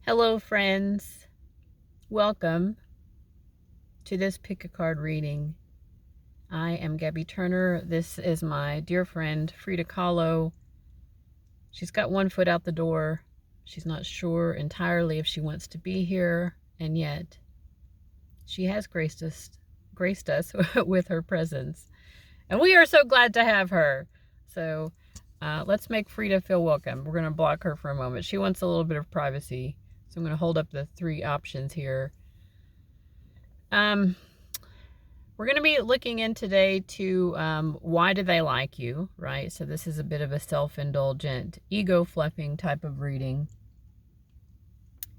Hello, friends. Welcome to this pick a card reading. I am Gabby Turner. This is my dear friend, Frida Kahlo. She's got one foot out the door. She's not sure entirely if she wants to be here, and yet she has graced us with her presence. And we are so glad to have her. So let's make Frida feel welcome. We're going to block her for a moment. She wants a little bit of privacy. So I'm going to hold up the three options here. We're going to be looking in today to why do they like you, right? So this is a bit of a self-indulgent, ego-fluffing type of reading,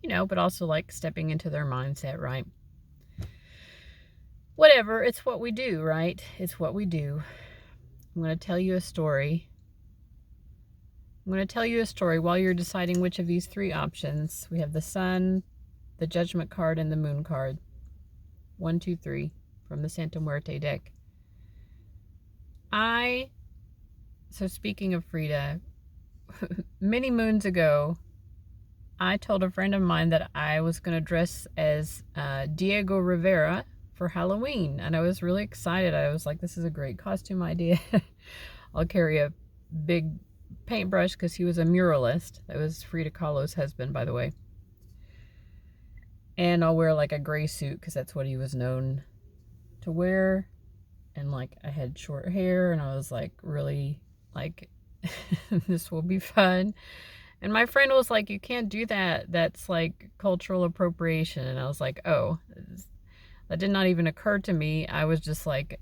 but also like stepping into their mindset, right? Whatever, it's what we do, right? It's what we do. I'm going to tell you a story. I'm going to tell you a story while you're deciding which of these three options. We have the Sun, the Judgment card, and the Moon card. 1, 2, 3 from the Santa Muerte deck. So speaking of Frida, many moons ago, I told a friend of mine that I was going to dress as Diego Rivera for Halloween, and I was really excited. I was like, this is a great costume idea. I'll carry a big paintbrush because he was a muralist. That was Frida Kahlo's husband, by the way. And I'll wear like a gray suit because that's what he was known to wear. And like I had short hair and I was like really like this will be fun. And my friend was like, you can't do that. That's like cultural appropriation. And I was like, oh, that did not even occur to me. I was just like,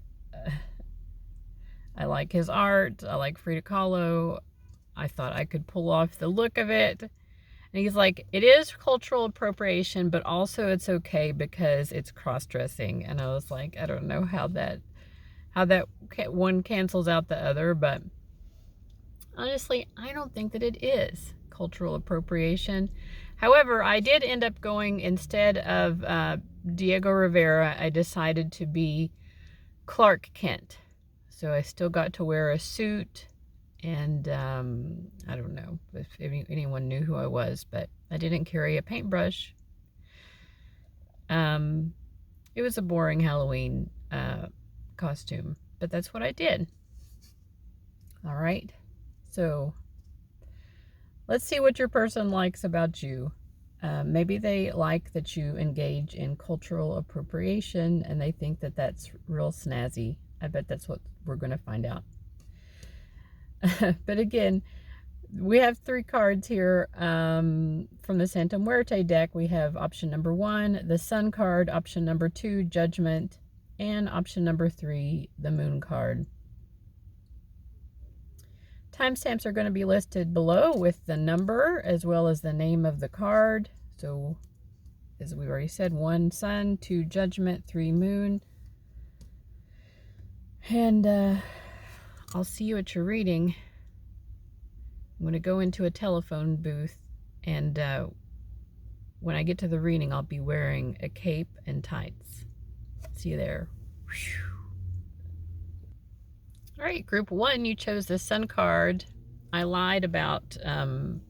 I like his art. I like Frida Kahlo. I thought I could pull off the look of it. And he's like, it is cultural appropriation, but also it's okay because it's cross-dressing. And I was like, I don't know how that one cancels out the other, but honestly, I don't think that it is cultural appropriation. However, I did end up going, instead of Diego Rivera, I decided to be Clark Kent. So I still got to wear a suit. And I don't know if anyone knew who I was, but I didn't carry a paintbrush. It was a boring Halloween costume, but that's what I did. All right. So let's see what your person likes about you. Maybe they like that you engage in cultural appropriation and they think that that's real snazzy. I bet that's what we're going to find out. But again, we have three cards here from the Santa Muerte deck. We have option number 1, the Sun card, option number 2, Judgment, and option number 3, the Moon card. Timestamps are going to be listed below with the number as well as the name of the card. So, as we already said, 1 Sun, 2 Judgment, 3 Moon. And I'll see you at your reading. I'm going to go into a telephone booth, and when I get to the reading, I'll be wearing a cape and tights. See you there. All right, group 1, you chose the Sun card. I lied about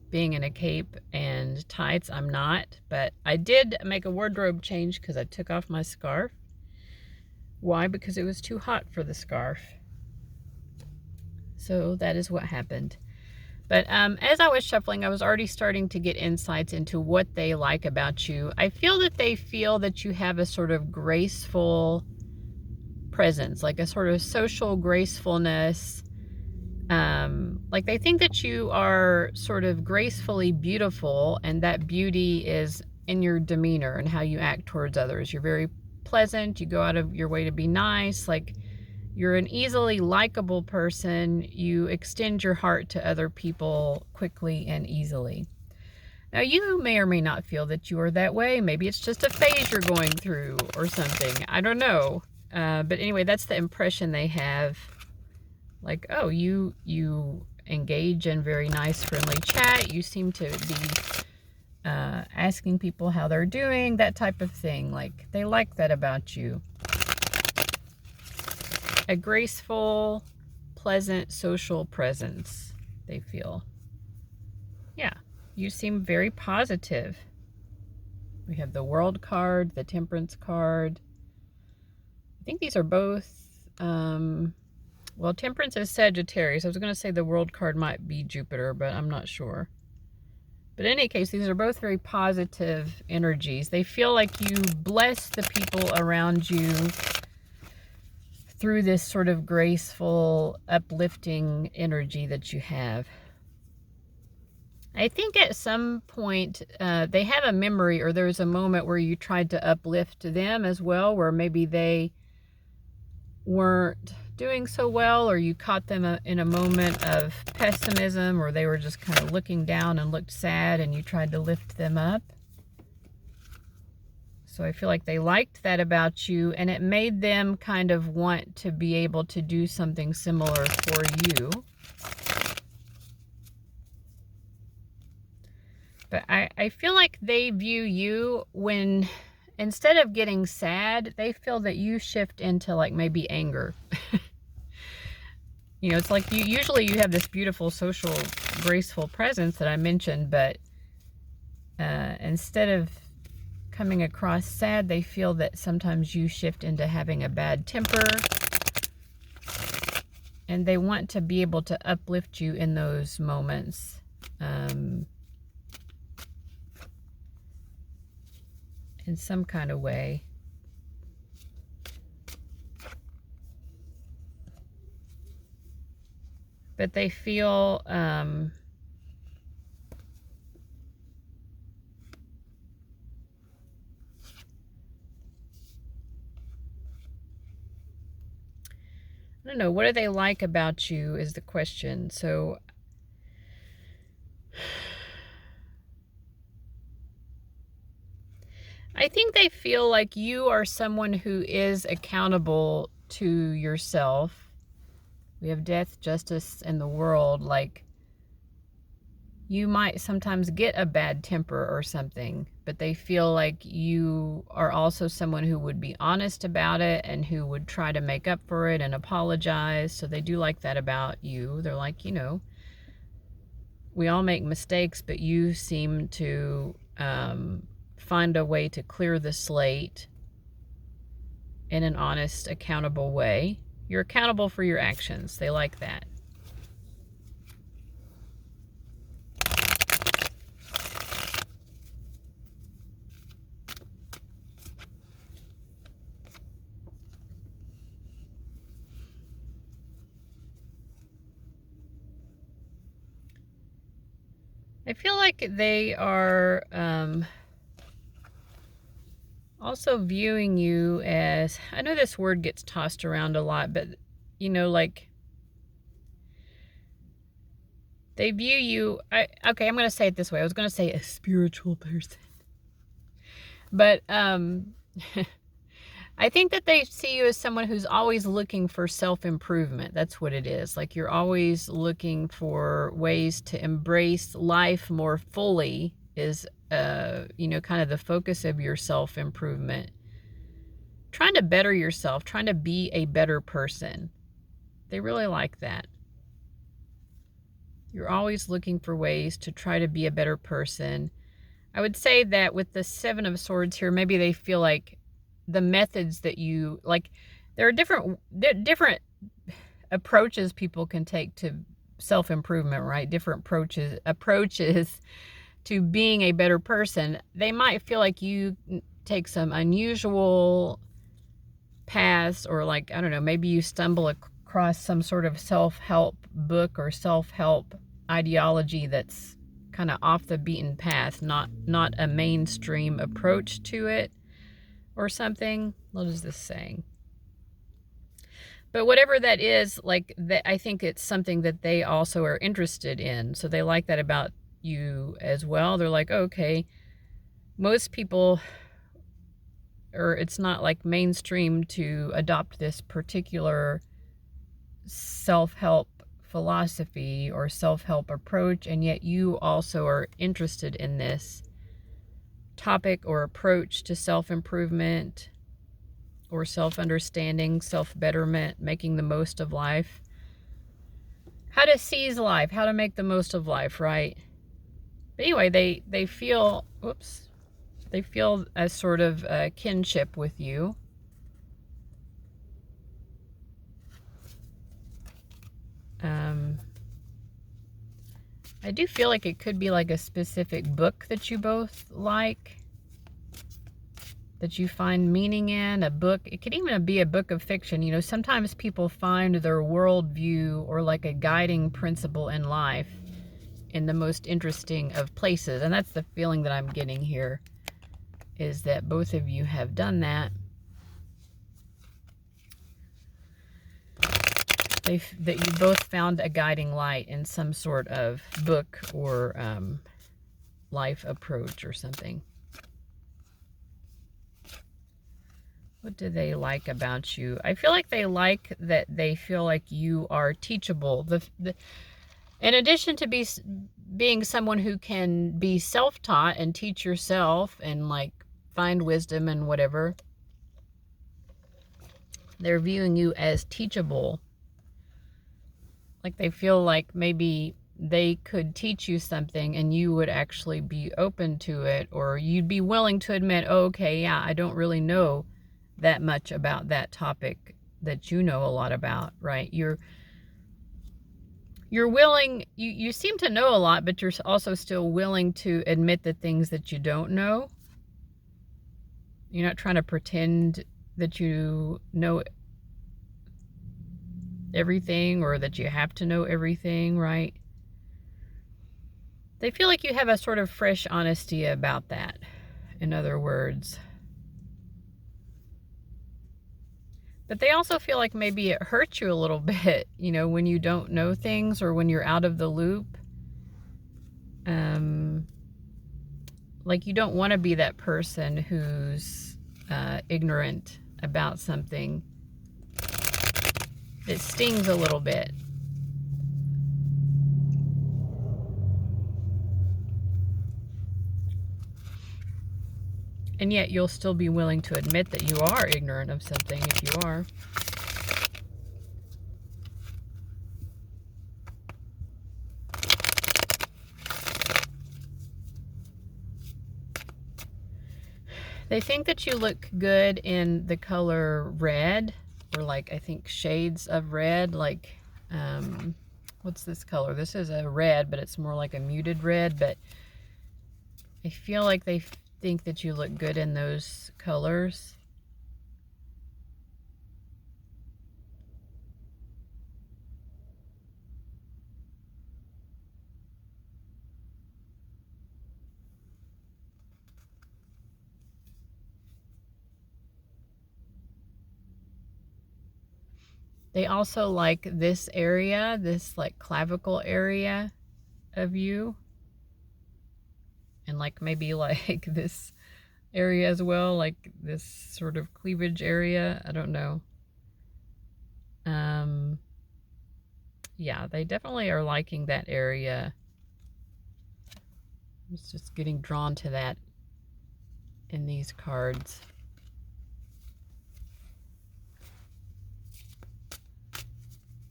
being in a cape and tights. I'm not, but I did make a wardrobe change because I took off my scarf. Why? Because it was too hot for the scarf. So that is what happened. But as I was shuffling, I was already starting to get insights into what they like about you. I feel that they feel that you have a sort of graceful presence, like a sort of social gracefulness. Like they think that you are sort of gracefully beautiful, and that beauty is in your demeanor and how you act towards others. You're very pleasant. You go out of your way to be nice. Like, you're an easily likable person. You extend your heart to other people quickly and easily. Now, you may or may not feel that you are that way. Maybe it's just a phase you're going through or something. I don't know. But anyway, that's the impression they have. Like, oh, you engage in very nice, friendly chat. You seem to be asking people how they're doing, that type of thing. Like, they like that about you. A graceful, pleasant, social presence, they feel. Yeah, you seem very positive. We have the World card, the Temperance card. I think these are both, well, Temperance is Sagittarius. I was going to say the World card might be Jupiter, but I'm not sure. But in any case, these are both very positive energies. They feel like you bless the people around you through this sort of graceful, uplifting energy that you have. I think at some point they have a memory, or there's a moment where you tried to uplift them as well, where maybe they weren't doing so well, or you caught them in a moment of pessimism, or they were just kind of looking down and looked sad and you tried to lift them up. So I feel like they liked that about you, and it made them kind of want to be able to do something similar for you. But I feel like they view you when, instead of getting sad, they feel that you shift into like maybe anger. You know, it's like usually you have this beautiful, social, graceful presence that I mentioned, but instead of coming across sad, they feel that sometimes you shift into having a bad temper, and they want to be able to uplift you in those moments. In some kind of way. But they feel I don't know, what do they like about you is the question. So I think they feel like you are someone who is accountable to yourself. We have death, justice, and the world. Like, you might sometimes get a bad temper or something, but they feel like you are also someone who would be honest about it and who would try to make up for it and apologize. So they do like that about you. They're like, you know, we all make mistakes, but you seem to find a way to clear the slate in an honest, accountable way. You're accountable for your actions. They like that. I feel like they are also viewing you as, I know this word gets tossed around a lot, but you know, like, they view you, okay, I'm going to say it this way. I was going to say a spiritual person. But I think that they see you as someone who's always looking for self-improvement. That's what it is. Like, you're always looking for ways to embrace life more fully is, you know, kind of the focus of your self-improvement. Trying to better yourself, trying to be a better person. They really like that. You're always looking for ways to try to be a better person. I would say that with the Seven of Swords here, maybe they feel like the methods that you, like, there are different approaches people can take to self-improvement, right? Different approaches to being a better person. They might feel like you take some unusual paths, or like, I don't know, maybe you stumble across some sort of self-help book or self-help ideology that's kind of off the beaten path, not a mainstream approach to it or something. What is this saying? But whatever that is, like, that, I think it's something that they also are interested in. So they like that about you as well. They're like, okay, most people, or it's not like mainstream to adopt this particular self-help philosophy or self-help approach, and yet you also are interested in this topic or approach to self-improvement or self-understanding, self-betterment, making the most of life. How to seize life, how to make the most of life, right? But anyway, they feel, oops, They feel a sort of kinship with you. I do feel like it could be like a specific book that you both like, that you find meaning in, a book. It could even be a book of fiction. You know, sometimes people find their worldview or like a guiding principle in life in the most interesting of places. And that's the feeling that I'm getting here, is that both of you have done that. That you both found a guiding light in some sort of book or life approach or something. What do they like about you? I feel like they like that they feel like you are teachable. In addition to being someone who can be self-taught and teach yourself and like find wisdom and whatever, they're viewing you as teachable. Like they feel like maybe they could teach you something and you would actually be open to it, or you'd be willing to admit, oh, okay, yeah, I don't really know that much about that topic that you know a lot about, right? You're willing, you seem to know a lot, but you're also still willing to admit the things that you don't know. You're not trying to pretend that you know everything or that you have to know everything, right? They feel like you have a sort of fresh honesty about that, in other words. But they also feel like maybe it hurts you a little bit, you know, when you don't know things or when you're out of the loop. Like you don't want to be that person who's ignorant about something. It stings a little bit. And yet you'll still be willing to admit that you are ignorant of something if you are. They think that you look good in the color red, or like I think shades of red, like what's this color? This is a red, but it's more like a muted red, but I feel like they think that you look good in those colors. They also like this area, this like clavicle area of you. And like maybe like this area as well, like this sort of cleavage area. I don't know. Yeah, they definitely are liking that area. I was just getting drawn to that in these cards.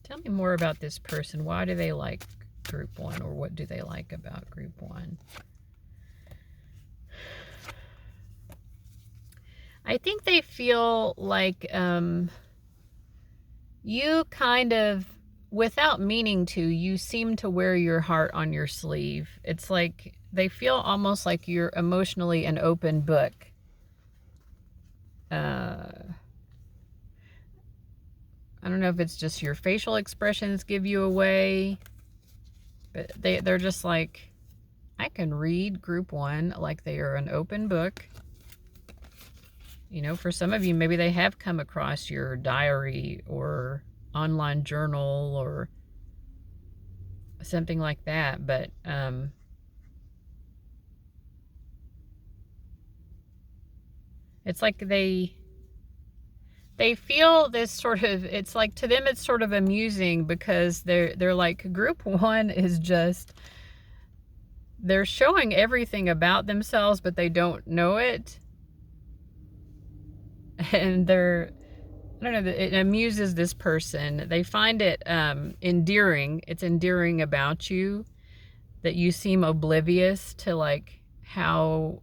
Tell me more about this person. Why do they like group one, or what do they like about group one? I think they feel like you kind of, without meaning to, you seem to wear your heart on your sleeve. It's like they feel almost like you're emotionally an open book. I don't know if it's just your facial expressions give you away, but they're just like, I can read group one like they are an open book. You know, for some of you, maybe they have come across your diary or online journal or something like that, but it's like they feel this sort of, it's like to them it's sort of amusing, because they're like, group one is just, they're showing everything about themselves, but they don't know it. And I don't know, it amuses this person. They find it endearing. It's endearing about you that you seem oblivious to like how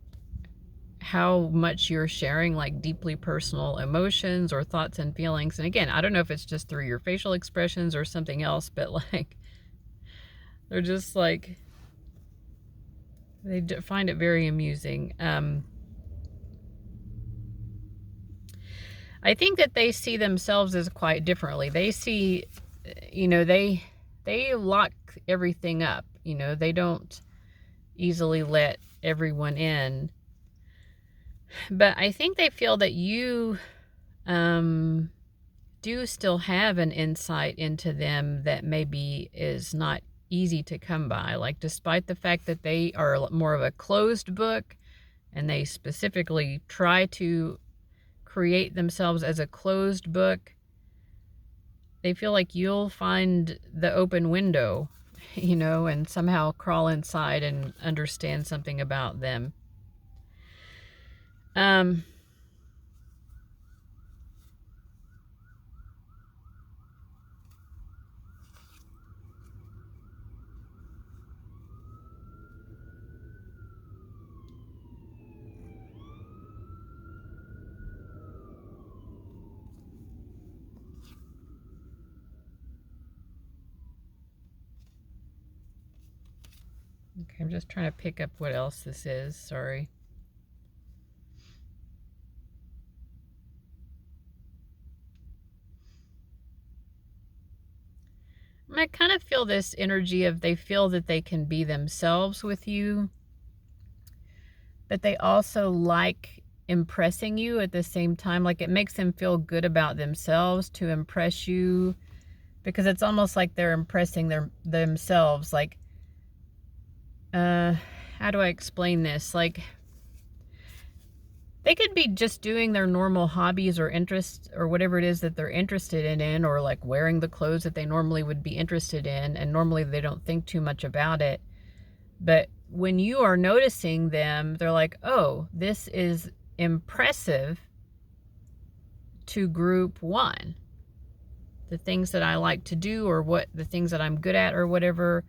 how much you're sharing like deeply personal emotions or thoughts and feelings. And again, I don't know if it's just through your facial expressions or something else, but like they're just like, they find it very amusing. I think that they see themselves as quite differently. They see, you know, they lock everything up. You know, they don't easily let everyone in. But I think they feel that you do still have an insight into them that maybe is not easy to come by. Like, despite the fact that they are more of a closed book and they specifically try to create themselves as a closed book, they feel like you'll find the open window, you know, and somehow crawl inside and understand something about them. Okay, I'm just trying to pick up what else this is. Sorry. I kind of feel this energy of they feel that they can be themselves with you, but they also like impressing you at the same time. Like, it makes them feel good about themselves to impress you, because it's almost like they're impressing themselves. Like, how do I explain this? Like, they could be just doing their normal hobbies or interests or whatever it is that they're interested in, or like wearing the clothes that they normally would be interested in, and normally they don't think too much about it. But when you are noticing them, they're like, oh, this is impressive to group one. The things that I like to do, or what the things that I'm good at or whatever,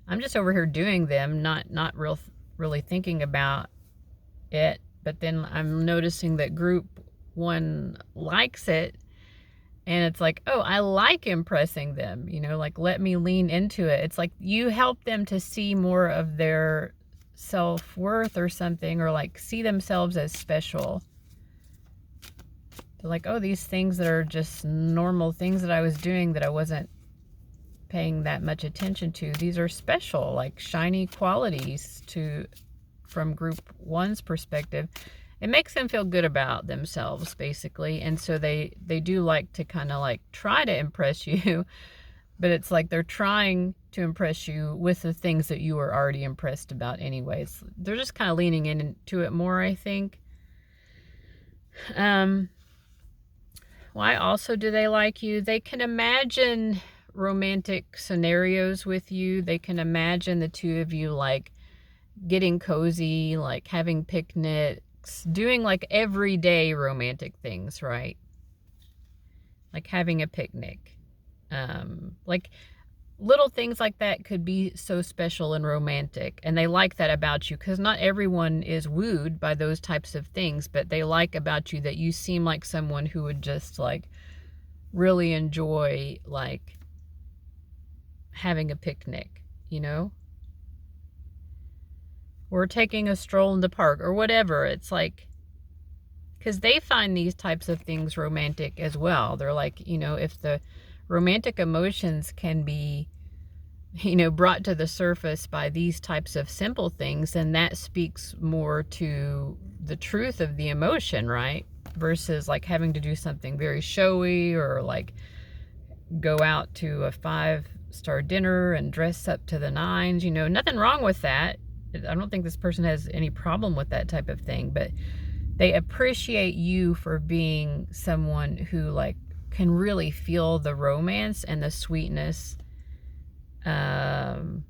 I'm just over here doing them, not really thinking about it. But then I'm noticing that group one likes it, and it's like, oh, I like impressing them, you know, like, let me lean into it. It's like you help them to see more of their self-worth or something, or like see themselves as special. They're like, oh, these things that are just normal things that I was doing that I wasn't paying that much attention to, these are special, like shiny qualities from group one's perspective. It makes them feel good about themselves, basically. And so they do like to kind of like try to impress you, but it's like they're trying to impress you with the things that you were already impressed about anyways. They're just kind of leaning into it more, I think. Why also do they like you? They can imagine romantic scenarios with you. They can imagine the two of you like getting cozy, like having picnics, doing like everyday romantic things, right? Like having a picnic. Like little things like that could be so special and romantic, and they like that about you, because not everyone is wooed by those types of things, but they like about you that you seem like someone who would just like really enjoy like having a picnic, you know, or taking a stroll in the park or whatever. It's like, because they find these types of things romantic as well. They're like, you know, if the romantic emotions can be, you know, brought to the surface by these types of simple things, then that speaks more to the truth of the emotion, right? Versus like having to do something very showy, or like go out to a 5-star dinner and dress up to the nines. You know, nothing wrong with that. I don't think this person has any problem with that type of thing, but they appreciate you for being someone who like can really feel the romance and the sweetness and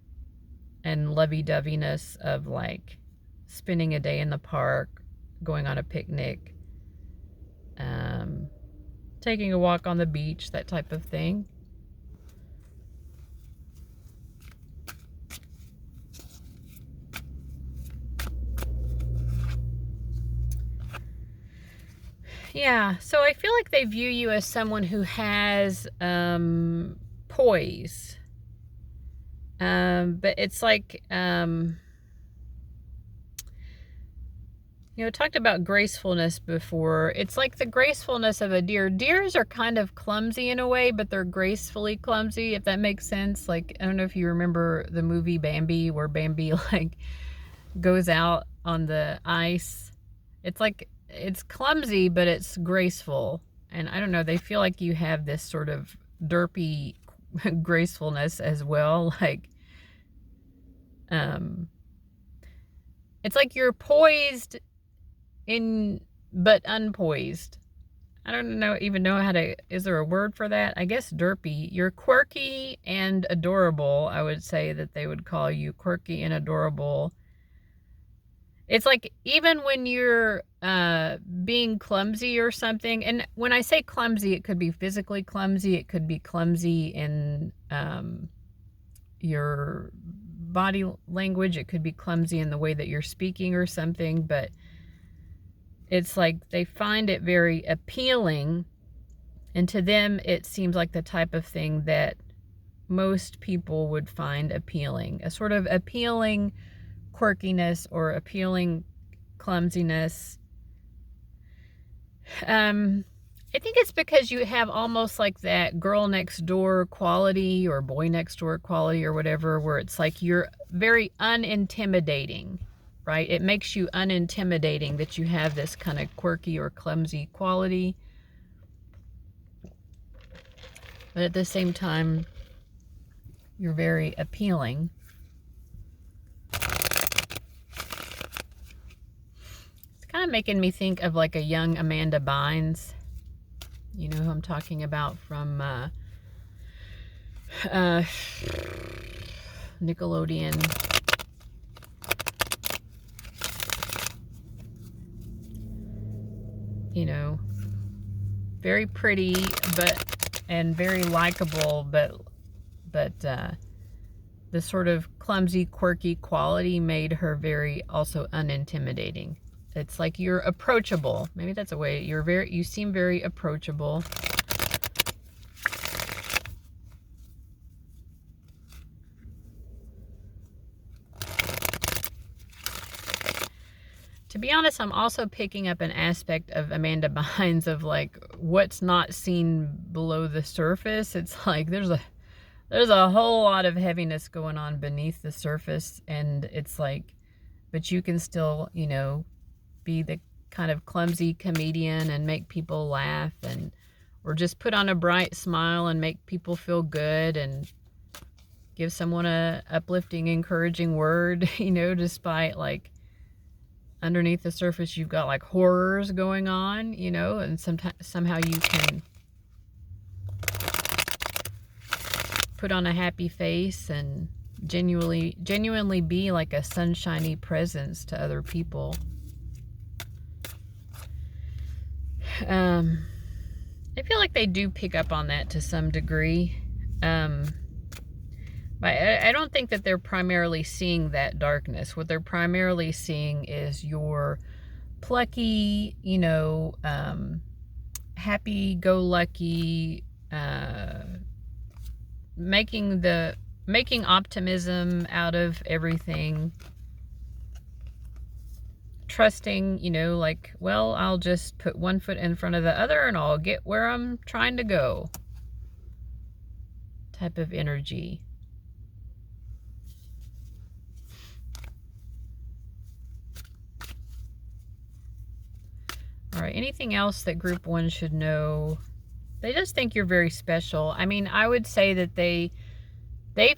lovey-doveyness of like spending a day in the park, going on a picnic, taking a walk on the beach, that type of thing. Yeah, so I feel like they view you as someone who has poise. But it's like, you know, talked about gracefulness before. It's like the gracefulness of a deer. Deers are kind of clumsy in a way, but they're gracefully clumsy, if that makes sense. Like, I don't know if you remember the movie Bambi, where Bambi, like, goes out on the ice. It's like, it's clumsy, but it's graceful. And I don't know, they feel like you have this sort of derpy gracefulness as well. Like, it's like you're poised but unpoised. I don't even know how to, is there a word for that? I guess derpy. You're quirky and adorable. I would say that they would call you quirky and adorable. It's like, even when you're being clumsy or something, and when I say clumsy, it could be physically clumsy, it could be clumsy in your body language, it could be clumsy in the way that you're speaking or something, but it's like they find it very appealing, and to them it seems like the type of thing that most people would find appealing, a sort of appealing quirkiness or appealing clumsiness. I think it's because you have almost like that girl next door quality or boy next door quality or whatever, where it's like you're very unintimidating, right? It makes you unintimidating that you have this kind of quirky or clumsy quality. But at the same time, you're very appealing. It's kind of making me think of like a young Amanda Bynes. You know who I'm talking about from Nickelodeon. You know, very pretty, and very likable, but the sort of clumsy, quirky quality made her very also unintimidating. It's like you're approachable. Maybe that's a way. You seem very approachable. To be honest, I'm also picking up an aspect of Amanda Bynes of like what's not seen below the surface. It's like there's a whole lot of heaviness going on beneath the surface, and it's like, but you can still, you know, be the kind of clumsy comedian and make people laugh, or just put on a bright smile and make people feel good and give someone a uplifting, encouraging word, you know, despite like underneath the surface you've got like horrors going on, you know, and somehow you can put on a happy face and genuinely be like a sunshiny presence to other people. I feel like they do pick up on that to some degree. But I don't think that they're primarily seeing that darkness. What they're primarily seeing is your plucky, you know, happy-go-lucky, making optimism out of everything. Trusting, you know, like, well, I'll just put one foot in front of the other and I'll get where I'm trying to go. Type of energy. All right, anything else that group 1 should know? They just think you're very special. I mean, I would say that they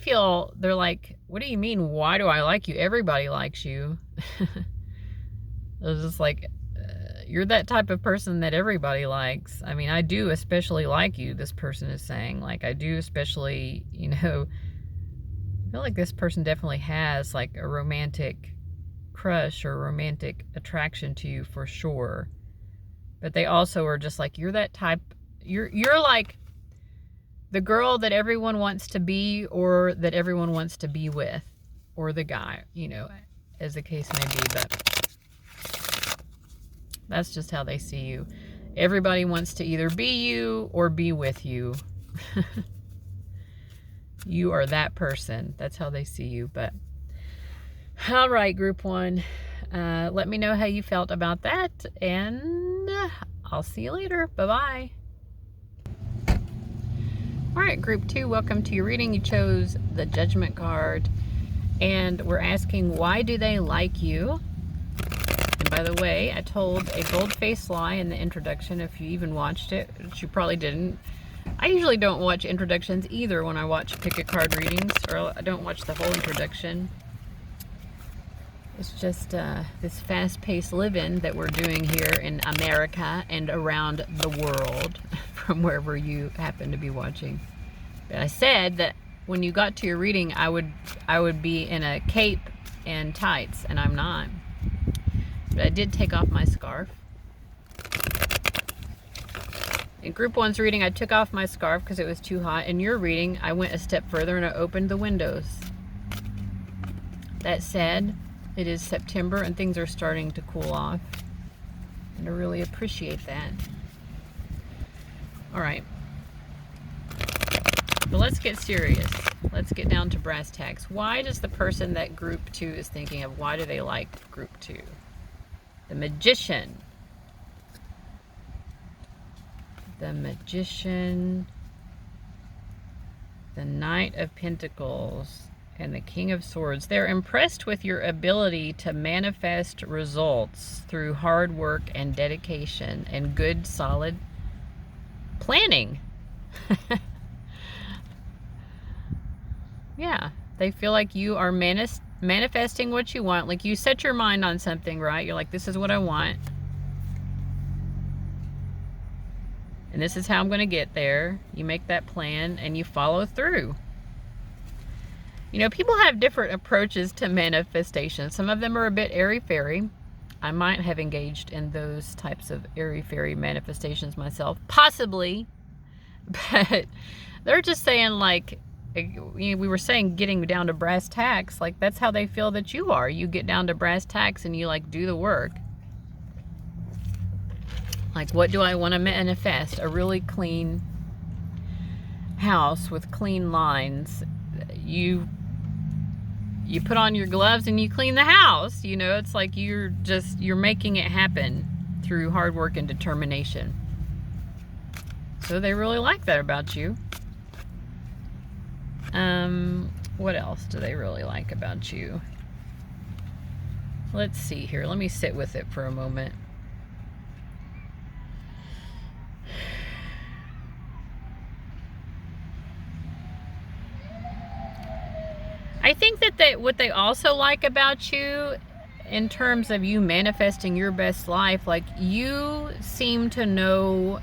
feel, they're like, what do you mean, why do I like you? Everybody likes you. It's just like, you're that type of person that everybody likes. I mean, I do especially like you, this person is saying. Like, I do especially, you know, I feel like this person definitely has like a romantic crush or romantic attraction to you for sure. But they also are just like, you're that type, you're like the girl that everyone wants to be, or that everyone wants to be with, or the guy, you know, as the case may be. But that's just how they see you. Everybody wants to either be you or be with you. You are that person. That's how they see you. But all right, group 1. Let me know how you felt about that, and I'll see you later. Bye-bye. All right, group 2, welcome to your reading. You chose the Judgment card, and we're asking, why do they like you? And by the way, I told a bold-faced lie in the introduction, if you even watched it, which you probably didn't. I usually don't watch introductions either when I watch pick-a-card readings, or I don't watch the whole introduction. It's just this fast-paced living that we're doing here in America and around the world, from wherever you happen to be watching. But I said that when you got to your reading, I would be in a cape and tights, and I'm not. But I did take off my scarf. In group 1's reading, I took off my scarf because it was too hot. In your reading, I went a step further and I opened the windows. That said, it is September and things are starting to cool off. And I really appreciate that. All right. But let's get serious. Let's get down to brass tacks. Why does the person that group 2 is thinking of, why do they like group 2? The Magician. The Magician, the Knight of Pentacles, and the King of Swords. They're impressed with your ability to manifest results through hard work and dedication and good, solid planning. Yeah, they feel like you are manifesting what you want. Like you set your mind on something, right? You're like, this is what I want. And this is how I'm going to get there. You make that plan and you follow through. You know, people have different approaches to manifestation. Some of them are a bit airy-fairy. I might have engaged in those types of airy-fairy manifestations myself. Possibly. But they're just saying, like, we were saying getting down to brass tacks. Like, that's how they feel that you are. You get down to brass tacks and you, like, do the work. Like, what do I want to manifest? A really clean house with clean lines. You put on your gloves and you clean the house. You know, it's like you're making it happen through hard work and determination. So they really like that about you. What else do they really like about you? Let's see here. Let me sit with it for a moment. I think that what they also like about you, in terms of you manifesting your best life, like, you seem to know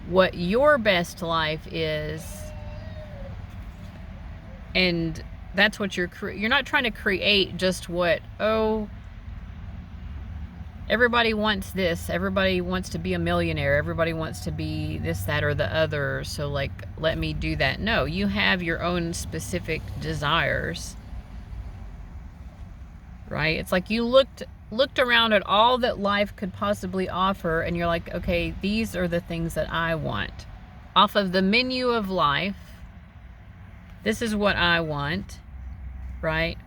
what your best life is, and that's what you're not trying to create just what, oh, everybody wants this, everybody wants to be a millionaire, everybody wants to be this, that, or the other, so, like, let me do that. No, you have your own specific desires, right? It's like you looked around at all that life could possibly offer, and you're like, okay, these are the things that I want. Off of the menu of life, this is what I want, right?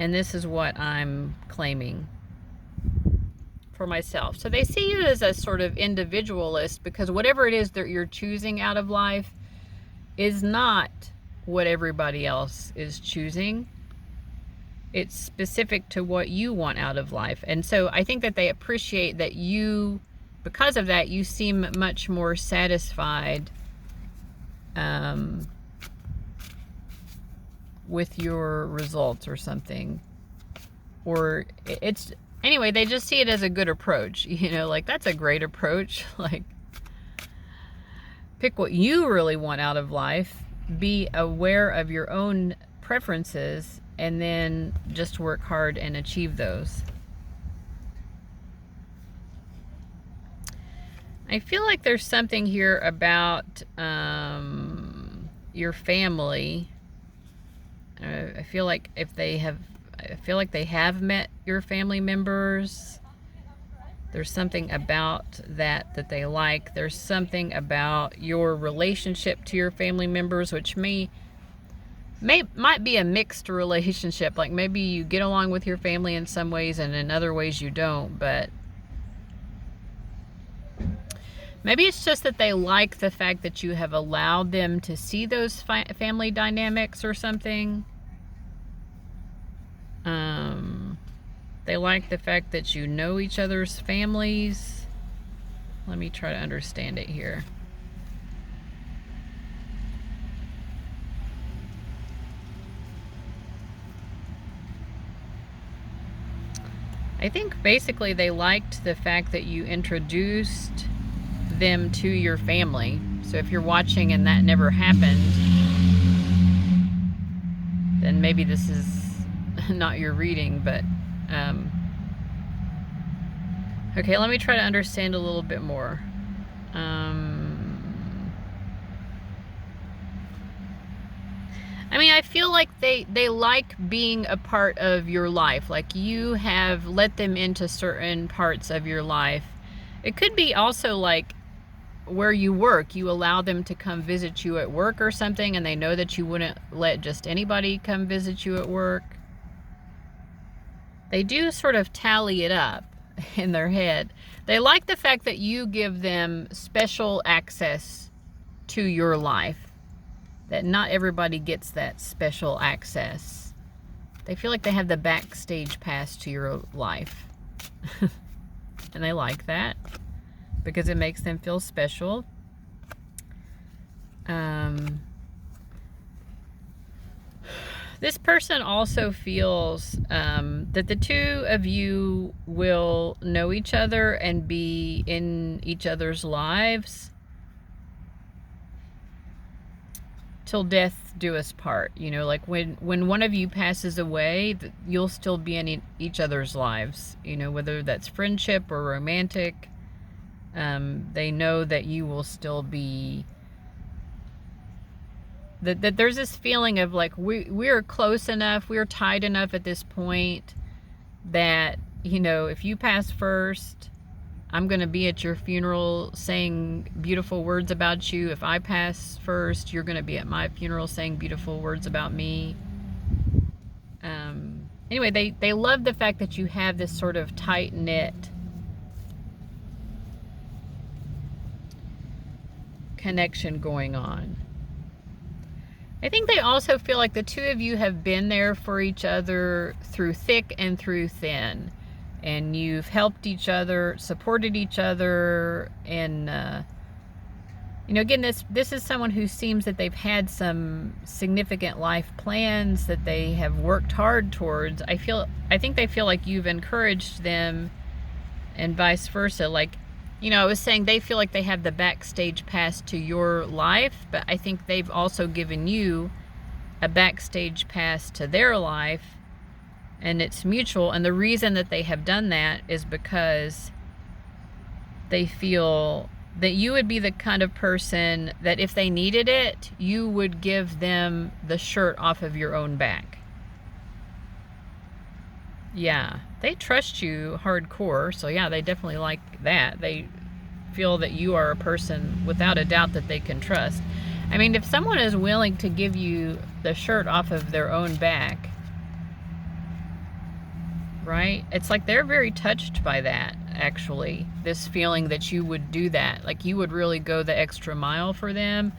And this is what I'm claiming for myself. So they see you as a sort of individualist, because whatever it is that you're choosing out of life is not what everybody else is choosing. It's specific to what you want out of life. And so I think that they appreciate that you, because of that, you seem much more satisfied with your results or something. Or it's, anyway, they just see it as a good approach. You know, like, that's a great approach. Like, pick what you really want out of life. Be aware of your own preferences, and then just work hard and achieve those. I feel like there's something here about your family. I feel like they have met your family members. There's something about that they like. There's something about your relationship to your family members, which might be a mixed relationship. Like maybe you get along with your family in some ways and in other ways you don't, but maybe it's just that they like the fact that you have allowed them to see those family dynamics or something. They like the fact that you know each other's families. Let me try to understand it here. I think basically they liked the fact that you introduced them to your family. So if you're watching and that never happened, then maybe this is not your reading, but okay, let me try to understand a little bit more. I mean, I feel like they like being a part of your life. Like you have let them into certain parts of your life. It could be also like where you work. You allow them to come visit you at work or something, and they know that you wouldn't let just anybody come visit you at work. They do sort of tally it up in their head. They like the fact that you give them special access to your life. That not everybody gets that special access. They feel like they have the backstage pass to your life. And they like that because it makes them feel special. This person also feels that the two of you will know each other and be in each other's lives till death do us part. You know, like when one of you passes away, you'll still be in each other's lives, you know, whether that's friendship or romantic. They know that you will still be, that there's this feeling of like we're close enough, we're tied enough at this point that, you know, if you pass first, I'm going to be at your funeral saying beautiful words about you. If I pass first, you're going to be at my funeral saying beautiful words about me. Anyway, they love the fact that you have this sort of tight-knit connection going on. I think they also feel like the two of you have been there for each other through thick and through thin. And you've helped each other, supported each other, and you know, again, this is someone who seems that they've had some significant life plans that they have worked hard towards. I think they feel like you've encouraged them, and vice versa. Like, you know, I was saying they feel like they have the backstage pass to your life, but I think they've also given you a backstage pass to their life. And it's mutual, and the reason that they have done that is because they feel that you would be the kind of person that if they needed it, you would give them the shirt off of your own back. Yeah, they trust you hardcore, so yeah, they definitely like that. They feel that you are a person without a doubt that they can trust. I mean, if someone is willing to give you the shirt off of their own back, right? It's like they're very touched by that, actually. This feeling that you would do that. Like you would really go the extra mile for them.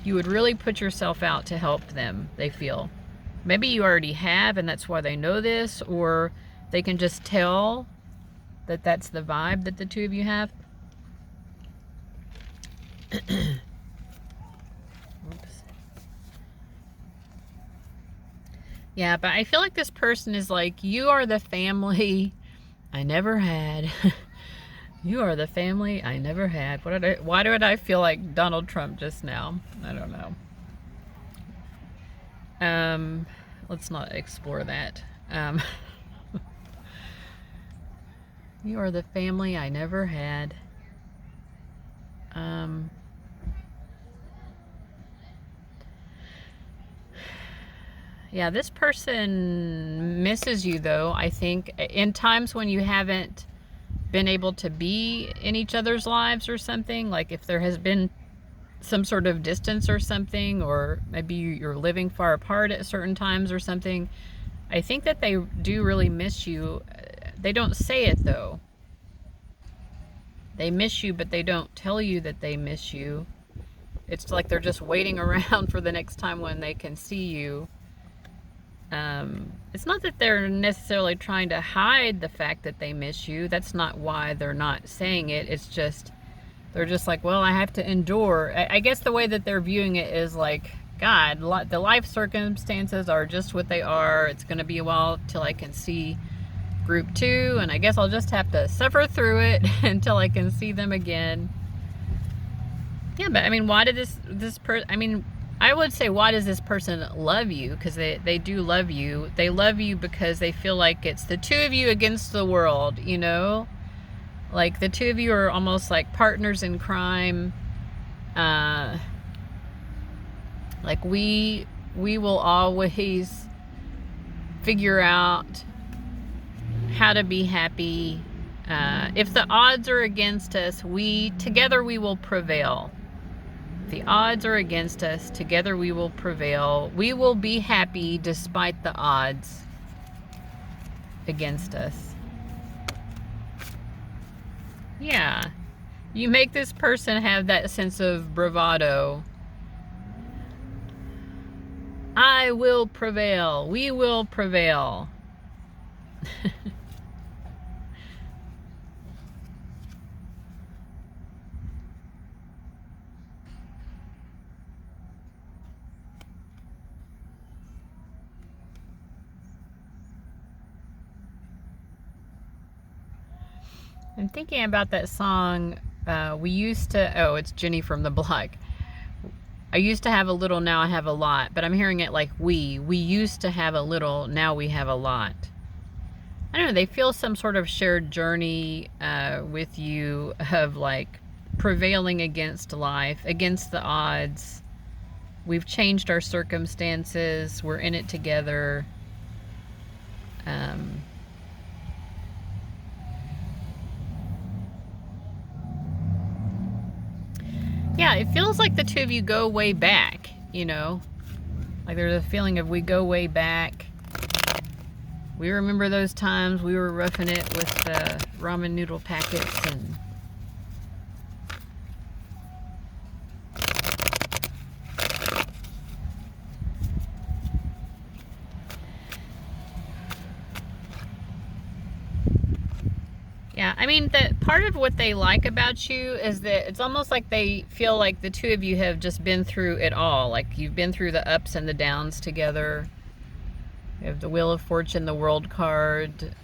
You would really put yourself out to help them, they feel. Maybe you already have, and that's why they know this, or they can just tell that that's the vibe that the two of you have. Yeah, but I feel like this person is like, you are the family I never had. You are the family I never had. Why did I feel like Donald Trump just now? I don't know. Let's not explore that. You are the family I never had. Yeah, this person misses you, though, I think, in times when you haven't been able to be in each other's lives or something, like if there has been some sort of distance or something, or maybe you're living far apart at certain times or something, I think that they do really miss you. They don't say it though. They miss you, but they don't tell you that they miss you. It's like they're just waiting around for the next time when they can see you. It's not that they're necessarily trying to hide the fact that they miss you. That's not why they're not saying it. It's just, they're just like, well, I have to endure. I guess the way that they're viewing it is like, God, the life circumstances are just what they are. It's going to be a while till I can see group 2, and I guess I'll just have to suffer through it until I can see them again. Yeah, but I mean, why did this person, I mean, I would say, why does this person love you? Because they do love you. They love you because they feel like it's the two of you against the world, you know? Like the two of you are almost like partners in crime. Like we will always figure out how to be happy. If the odds are against us, together we will prevail. If the odds are against us, together we will prevail. We will be happy despite the odds against us. Yeah. You make this person have that sense of bravado. I will prevail. We will prevail. I'm thinking about that song. We used to, oh, it's Jenny from the Block. I used to have a little, now I have a lot. But I'm hearing it like we used to have a little, now we have a lot. I don't know, they feel some sort of shared journey with you of like prevailing against life, against the odds. We've changed our circumstances. We're in it together. Yeah, it feels like the two of you go way back, you know? Like there's a feeling of we go way back. We remember those times we were roughing it with the ramen noodle packets and yeah, I mean, that part of what they like about you is that it's almost like they feel like the two of you have just been through it all. Like you've been through the ups and the downs together. You have the Wheel of Fortune, the World card.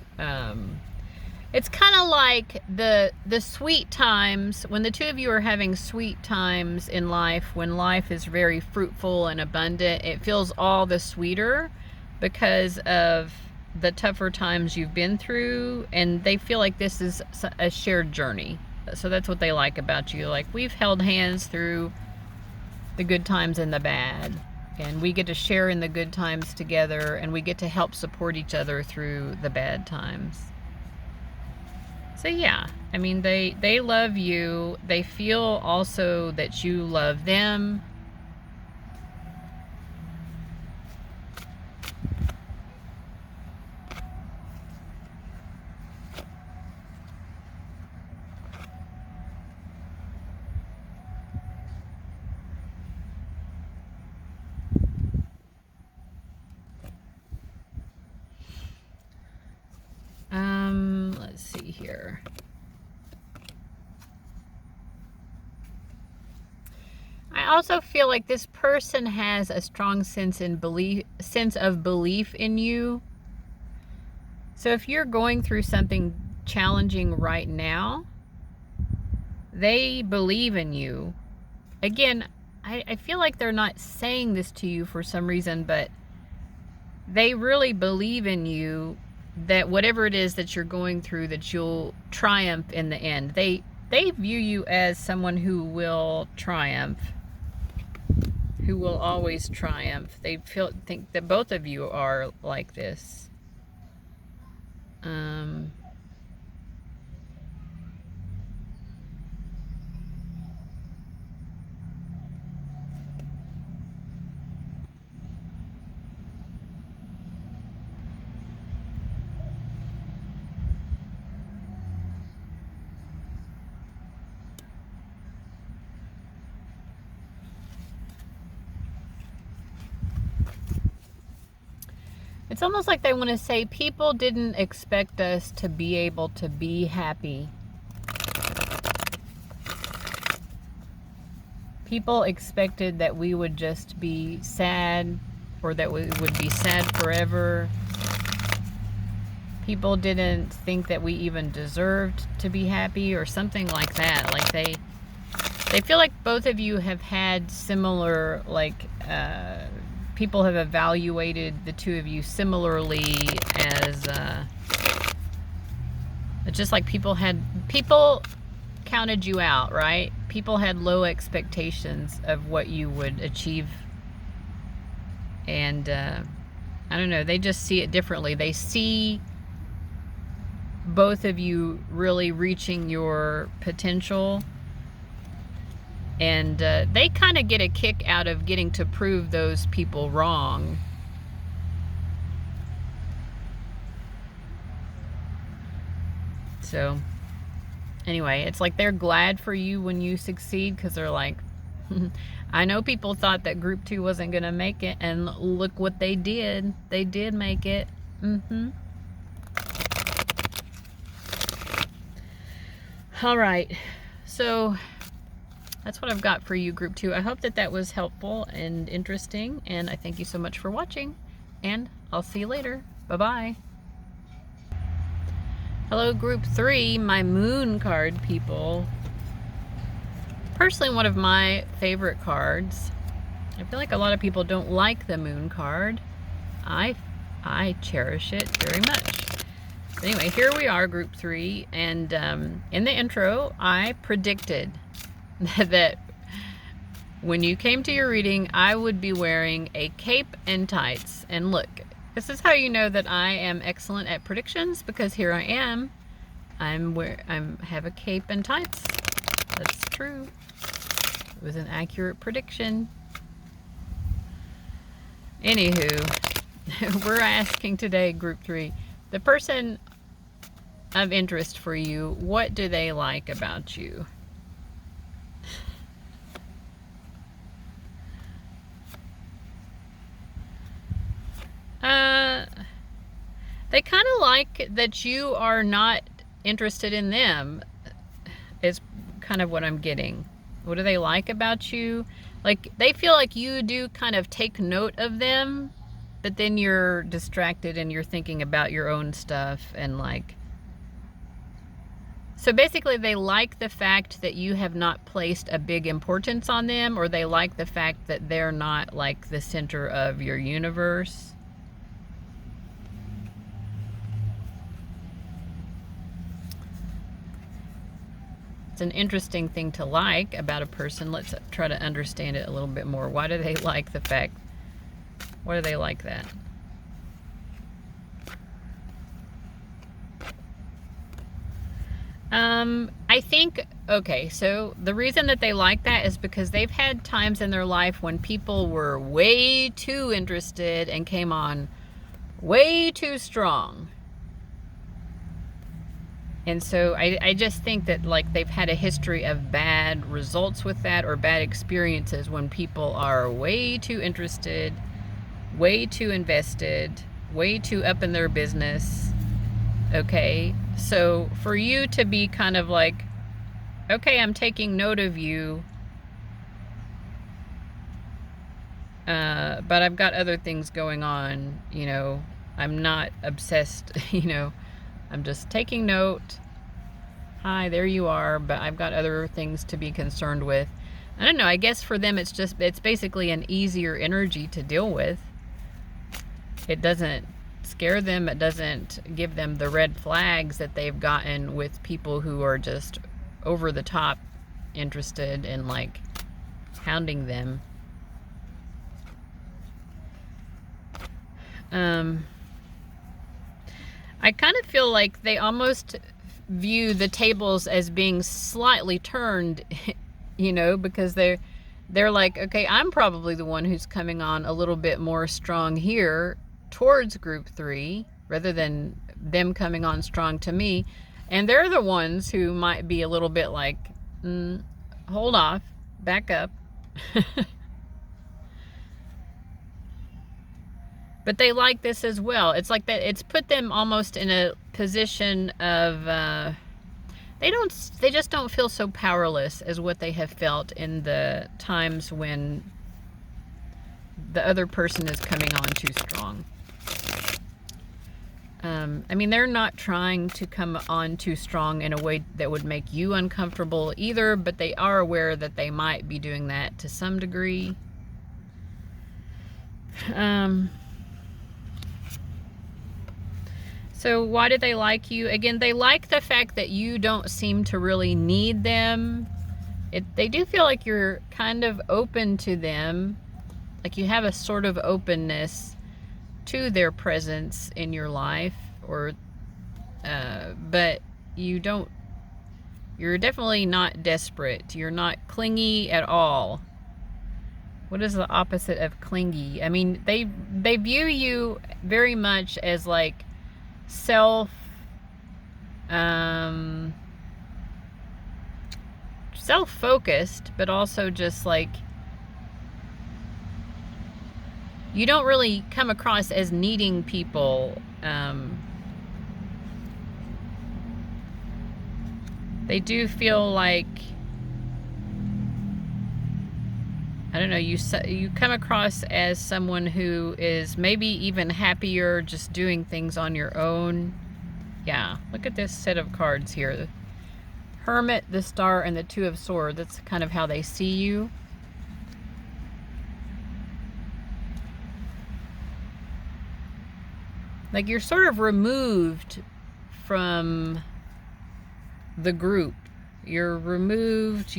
It's kind of like the sweet times, when the two of you are having sweet times in life, when life is very fruitful and abundant, it feels all the sweeter because of the tougher times you've been through, and they feel like this is a shared journey. So that's what they like about you. Like, we've held hands through the good times and the bad, and we get to share in the good times together, and we get to help support each other through the bad times. So yeah, I mean, they love you. They feel also that you love them. Let's see here. I also feel like this person has a strong sense of belief in you. So if you're going through something challenging right now, they believe in you. Again, I feel like they're not saying this to you for some reason, but they really believe in you, that whatever it is that you're going through, that you'll triumph in the end. They view you as someone who will triumph, who will always triumph. They think that both of you are like this. It's almost like they want to say people didn't expect us to be able to be happy. People expected that we would just be sad, or that we would be sad forever. People didn't think that we even deserved to be happy, or something like that. Like they feel like both of you have had similar, like, people have evaluated the two of you similarly, as just like people counted you out, right? People had low expectations of what you would achieve, and I don't know, they just see it differently. They see both of you really reaching your potential, and they kind of get a kick out of getting to prove those people wrong. So anyway, it's like they're glad for you when you succeed, because they're like, I know people thought that group 2 wasn't going to make it, and look what they did. They did make it. All right, so that's what I've got for you, group 2. I hope that that was helpful and interesting, and I thank you so much for watching, and I'll see you later. Bye-bye. Hello, group 3, my moon card people. Personally, one of my favorite cards. I feel like a lot of people don't like the moon card. I cherish it very much. But anyway, here we are, group 3, and in the intro, I predicted that when you came to your reading, I would be wearing a cape and tights. And look, this is how you know that I am excellent at predictions, because here I am. I have a cape and tights. That's true. It was an accurate prediction. Anywho, we're asking today, group 3, the person of interest for you, what do they like about you? They kind of like that you are not interested in them, is kind of what I'm getting. What do they like about you? Like, they feel like you do kind of take note of them, but then you're distracted and you're thinking about your own stuff, and like, so basically they like the fact that you have not placed a big importance on them, or they like the fact that they're not like the center of your universe. It's an interesting thing to like about a person. Let's try to understand it a little bit more. Why do they like the fact? Why do they like that? I think, okay, so the reason that they like that is because they've had times in their life when people were way too interested and came on way too strong. And so I just think that, like, they've had a history of bad results with that, or bad experiences when people are way too interested, way too invested, way too up in their business. Okay, so for you to be kind of like, okay, I'm taking note of you, but I've got other things going on, you know, I'm not obsessed, you know, I'm just taking note. Hi, there you are, but I've got other things to be concerned with. I don't know, I guess for them it's basically an easier energy to deal with. It doesn't scare them, it doesn't give them the red flags that they've gotten with people who are just over the top interested in, like, hounding them. I kind of feel like they almost view the tables as being slightly turned, you know, because they're like, okay, I'm probably the one who's coming on a little bit more strong here towards group 3, rather than them coming on strong to me. And they're the ones who might be a little bit like, hold off, back up. But they like this as well. It's like that. It's put them almost in a position of they just don't feel so powerless as what they have felt in the times when the other person is coming on too strong. I mean, they're not trying to come on too strong in a way that would make you uncomfortable either, but they are aware that they might be doing that to some degree. So why do they like you? Again, they like the fact that you don't seem to really need them. They do feel like you're kind of open to them, like you have a sort of openness to their presence in your life, or but you're definitely not desperate. You're not clingy at all. What is the opposite of clingy? I mean, they view you very much as like self-focused, but also just like you don't really come across as needing people. They do feel like, I don't know, you come across as someone who is maybe even happier just doing things on your own. Yeah, look at this set of cards here. The Hermit, the Star, and the Two of Swords. That's kind of how they see you. Like you're sort of removed from the group. You're removed,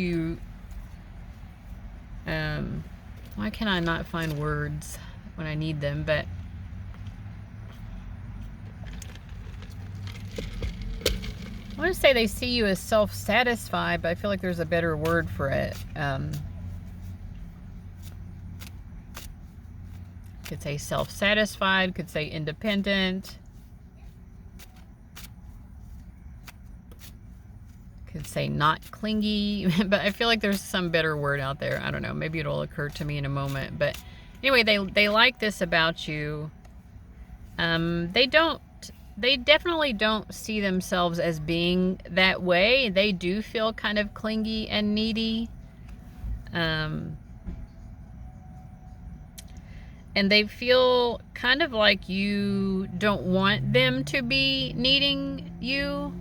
why can I not find words when I need them? But I want to say they see you as self-satisfied, but I feel like there's a better word for it. Could say self-satisfied, could say independent, could say not clingy, but I feel like there's some better word out there. I don't know, maybe it'll occur to me in a moment. But anyway, they like this about you. They definitely don't see themselves as being that way. They do feel kind of clingy and needy. And they feel kind of like you don't want them to be needing you.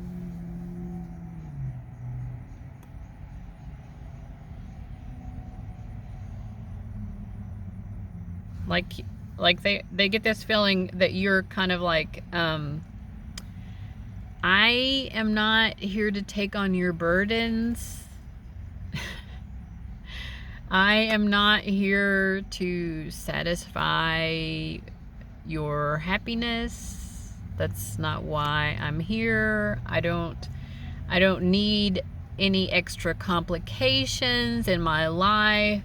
Like they get this feeling that you're kind of like, I am not here to take on your burdens. I am not here to satisfy your happiness. That's not why I'm here. I don't need any extra complications in my life.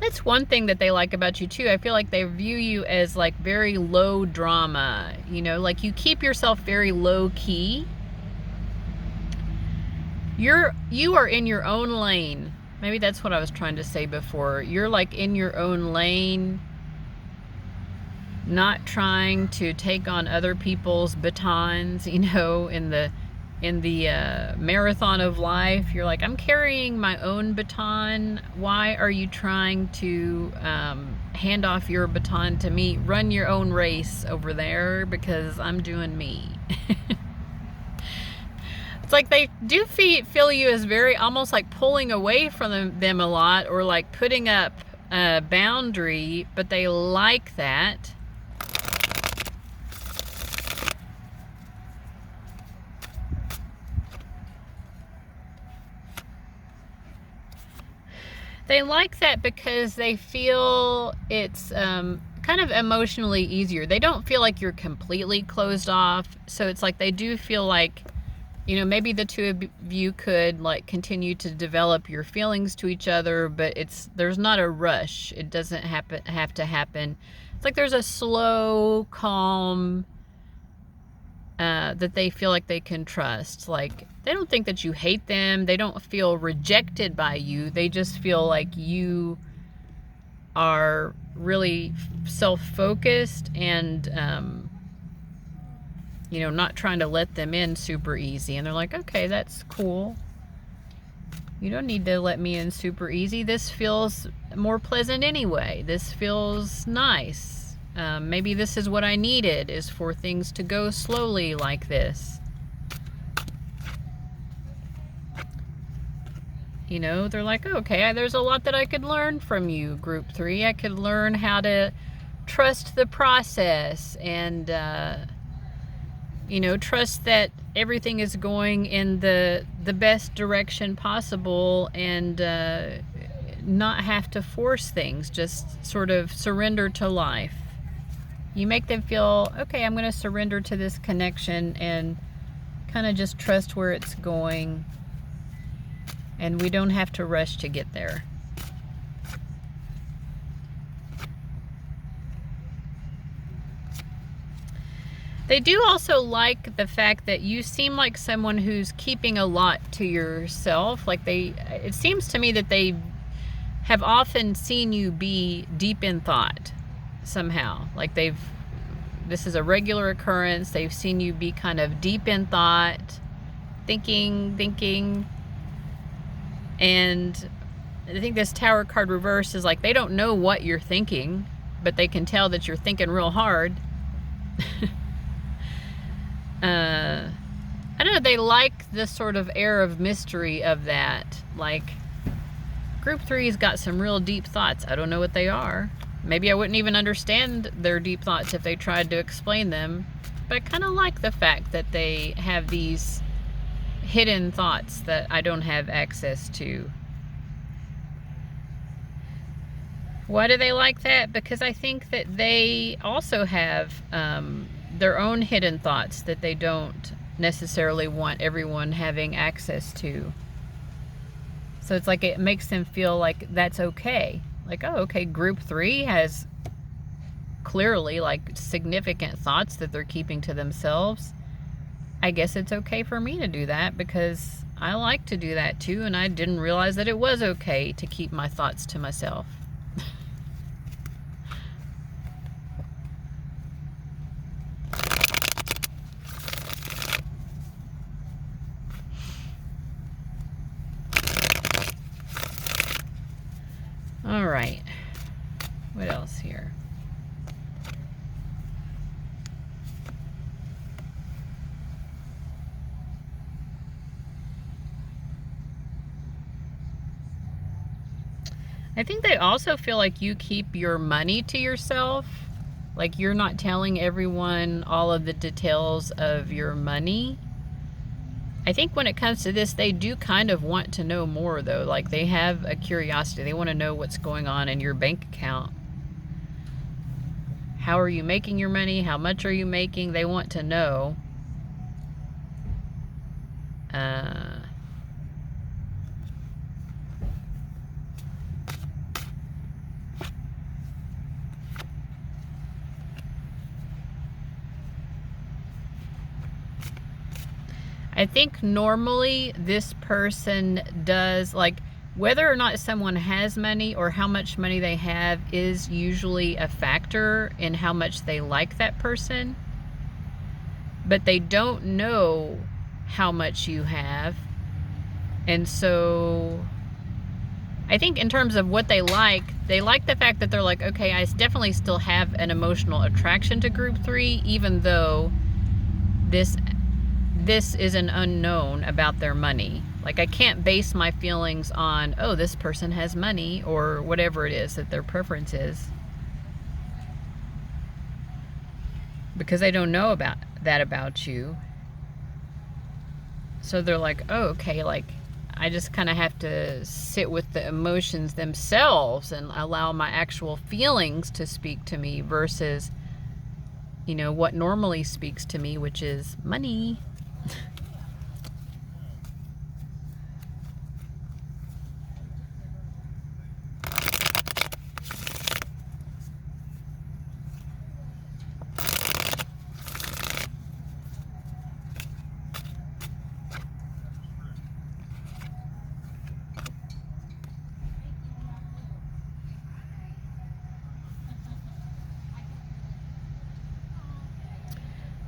That's one thing that they like about you too. I feel like they view you as like very low drama, you know, like you keep yourself very low key. You are in your own lane. Maybe that's what I was trying to say before. You're like in your own lane, not trying to take on other people's batons, you know, in the marathon of life. You're like, I'm carrying my own baton. Why are you trying to hand off your baton to me? Run your own race over there, because I'm doing me. It's like they do feel you as very almost like pulling away from them a lot, or like putting up a boundary, but they like that. They like that because they feel it's kind of emotionally easier. They don't feel like you're completely closed off. So it's like they do feel like, you know, maybe the two of you could like continue to develop your feelings to each other, but there's not a rush. It doesn't have to happen. It's like there's a slow, calm that they feel like they can trust. Like they don't think that you hate them. They don't feel rejected by you. They just feel like you are really self-focused and, you know, not trying to let them in super easy. And they're like, okay, that's cool. You don't need to let me in super easy. This feels more pleasant anyway. This feels nice. Maybe this is what I needed, is for things to go slowly like this. You know, they're like, okay, there's a lot that I could learn from you, Group 3. I could learn how to trust the process and, you know, trust that everything is going in the best direction possible and not have to force things, just sort of surrender to life. You make them feel, okay, I'm going to surrender to this connection and kind of just trust where it's going. And we don't have to rush to get there. They do also like the fact that you seem like someone who's keeping a lot to yourself. Like it seems to me that they have often seen you be deep in thought somehow. Like this is a regular occurrence. They've seen you be kind of deep in thought, thinking. And I think this Tower card reverse is like they don't know what you're thinking, but they can tell that you're thinking real hard. I don't know, they like the sort of air of mystery of that. Like, Group 3's got some real deep thoughts. I don't know what they are. Maybe I wouldn't even understand their deep thoughts if they tried to explain them. But I kind of like the fact that they have these hidden thoughts that I don't have access to. Why do they like that? Because I think that they also have their own hidden thoughts that they don't necessarily want everyone having access to. So it's like it makes them feel like that's okay. Like, oh, okay, Group 3 has clearly like significant thoughts that they're keeping to themselves. I guess it's okay for me to do that because I like to do that too, and I didn't realize that it was okay to keep my thoughts to myself. All right, what else here? I think they also feel like you keep your money to yourself. Like you're not telling everyone all of the details of your money. I think when it comes to this, they do kind of want to know more though. Like they have a curiosity. They want to know what's going on in your bank account. How are you making your money? How much are you making? They want to know. I think normally this person does, like, whether or not someone has money or how much money they have is usually a factor in how much they like that person. But they don't know how much you have. And so I think in terms of what they like the fact that they're like, okay, I definitely still have an emotional attraction to Group 3, even though this is an unknown about their money. Like I can't base my feelings on, oh, this person has money or whatever it is that their preference is, because they don't know about that about you. So they're like, oh, okay, like I just kind of have to sit with the emotions themselves and allow my actual feelings to speak to me versus, you know, what normally speaks to me, which is money.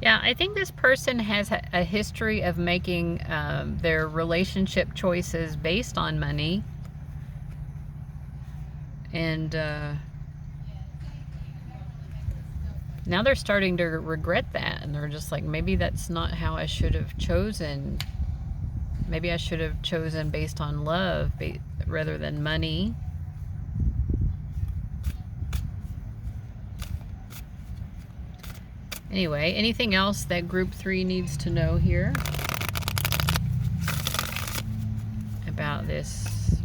Yeah, I think this person has a history of making their relationship choices based on money. And now they're starting to regret that. And they're just like, maybe that's not how I should have chosen. Maybe I should have chosen based on love rather than money. Anyway, anything else that group 3 needs to know here about this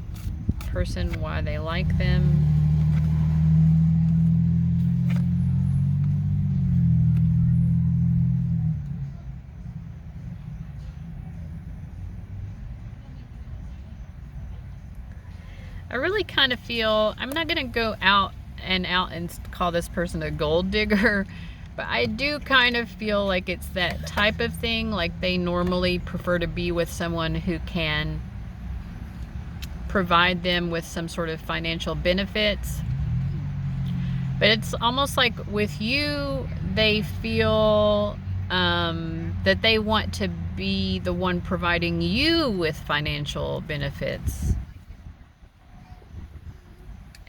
person, why they like them? I really kind of feel, I'm not going to go out and call this person a gold digger, but I do kind of feel like it's that type of thing. Like they normally prefer to be with someone who can provide them with some sort of financial benefits. But it's almost like with you, they feel that they want to be the one providing you with financial benefits.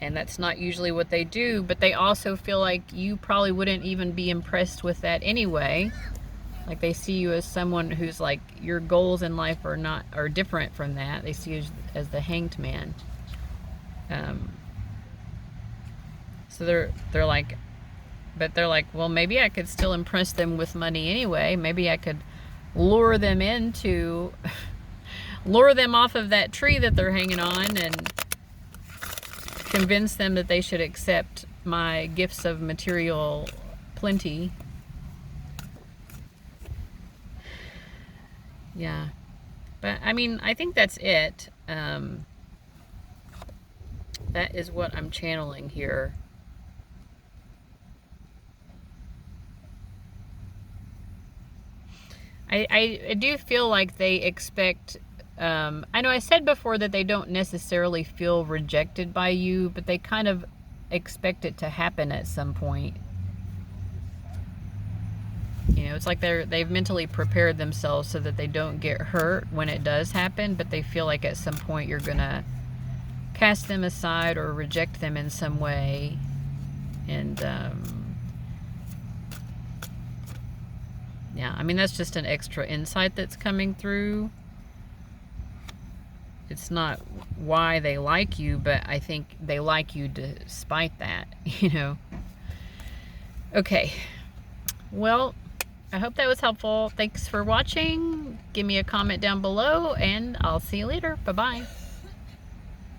And that's not usually what they do, but they also feel like you probably wouldn't even be impressed with that anyway. Like they see you as someone who's like, your goals in life are different from that. They see you as the hanged man. So they're like, well, maybe I could still impress them with money anyway. Maybe I could lure them off of that tree that they're hanging on and convince them that they should accept my gifts of material plenty. Yeah. But I mean, I think that's it. That is what I'm channeling here. I do feel like they expect, I know I said before that they don't necessarily feel rejected by you, but they kind of expect it to happen at some point. You know, it's like they've mentally prepared themselves so that they don't get hurt when it does happen, but they feel like at some point you're gonna cast them aside or reject them in some way. And yeah, I mean, that's just an extra insight that's coming through. It's not why they like you, but I think they like you despite that, you know. Okay, well, I hope that was helpful. Thanks for watching. Give me a comment down below, and I'll see you later. Bye-bye.